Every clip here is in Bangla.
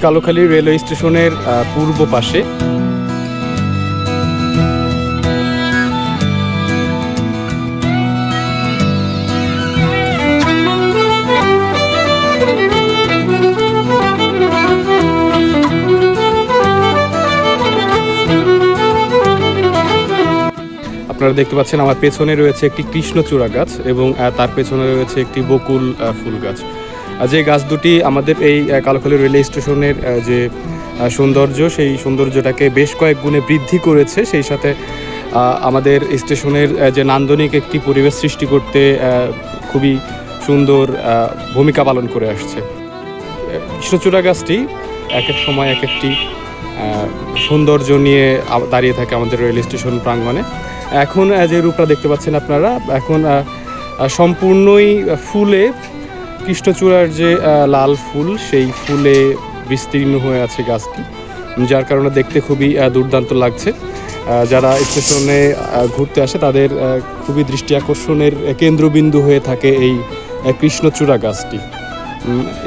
কালোখালী রেলওয়ে স্টেশনের পূর্ব পাশে। আপনারা দেখতে পাচ্ছেন আমার পেছনে রয়েছে একটি কৃষ্ণচূড়া গাছ এবং তার পেছনে রয়েছে একটি বকুল ফুল গাছ। যে গাছ দুটি আমাদের এই কালোখালী রেলওয়ে স্টেশনের যে সৌন্দর্য, সেই সৌন্দর্যটাকে বেশ কয়েক গুণে বৃদ্ধি করেছে। সেই সাথে আমাদের স্টেশনের যে নান্দনিক একটি পরিবেশ সৃষ্টি করতে খুবই সুন্দর ভূমিকা পালন করে আসছে। কৃষ্ণচূড়া গাছটি এক এক সময় এক একটি সৌন্দর্য নিয়ে দাঁড়িয়ে থাকে আমাদের রেল স্টেশন প্রাঙ্গণে। এখন যে রূপটা দেখতে পাচ্ছেন আপনারা, এখন সম্পূর্ণই ফুলে, কৃষ্ণচূড়ার যে লাল ফুল সেই ফুলে বিস্তীর্ণ হয়ে আছে গাছটি, যার কারণে দেখতে খুবই দুর্দান্ত লাগছে। যারা স্টেশনে ঘুরতে আসে তাদের খুবই দৃষ্টি আকর্ষণের কেন্দ্রবিন্দু হয়ে থাকে এই কৃষ্ণচূড়া গাছটি।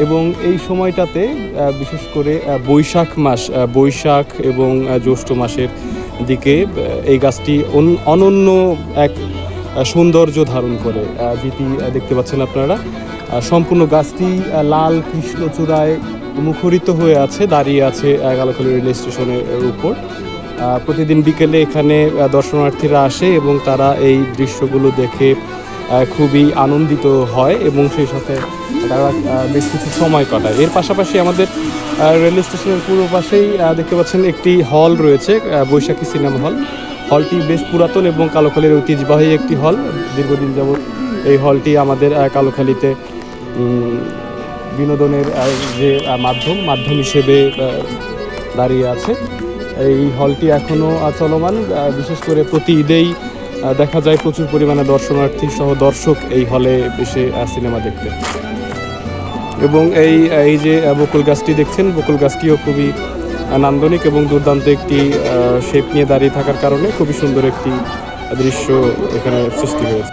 এবং এই সময়টাতে বিশেষ করে বৈশাখ এবং জ্যৈষ্ঠ মাসের দিকে এই গাছটি অনন্য এক সৌন্দর্য ধারণ করে, যেটি দেখতে পাচ্ছেন আপনারা। সম্পূর্ণ গাছটি লাল কৃষ্ণচূড়ায় মুখরিত হয়ে আছে, দাঁড়িয়ে আছে কালোখালী রেল স্টেশনের উপর। প্রতিদিন বিকেলে এখানে দর্শনার্থীরা আসে এবং তারা এই দৃশ্যগুলো দেখে খুবই আনন্দিত হয় এবং সেই সাথে তারা বেশ কিছু সময় কাটায়। এর পাশাপাশি আমাদের রেল স্টেশনের পূর্ব পাশেই দেখতে পাচ্ছেন একটি হল রয়েছে, বৈশাখী সিনেমা হল। হলটি বেশ পুরাতন এবং কালোখালীর ঐতিহ্যবাহী একটি হল। দীর্ঘদিন যাবৎ এই হলটি আমাদের কালোখালীতে বিনোদনের যে মাধ্যম হিসেবে দাঁড়িয়ে আছে। এই হলটি এখনও চলমান। বিশেষ করে প্রতি ঈদেই দেখা যায় প্রচুর পরিমাণে দর্শনার্থী সহ দর্শক এই হলে এসে সিনেমা দেখতে। এবং এই যে বকুল গাছটি দেখছেন, বকুল গাছটিও খুবই নান্দনিক এবং দুর্দান্ত একটি শেপ নিয়ে দাঁড়িয়ে থাকার কারণে খুবই সুন্দর একটি দৃশ্য এখানে সৃষ্টি হয়েছে।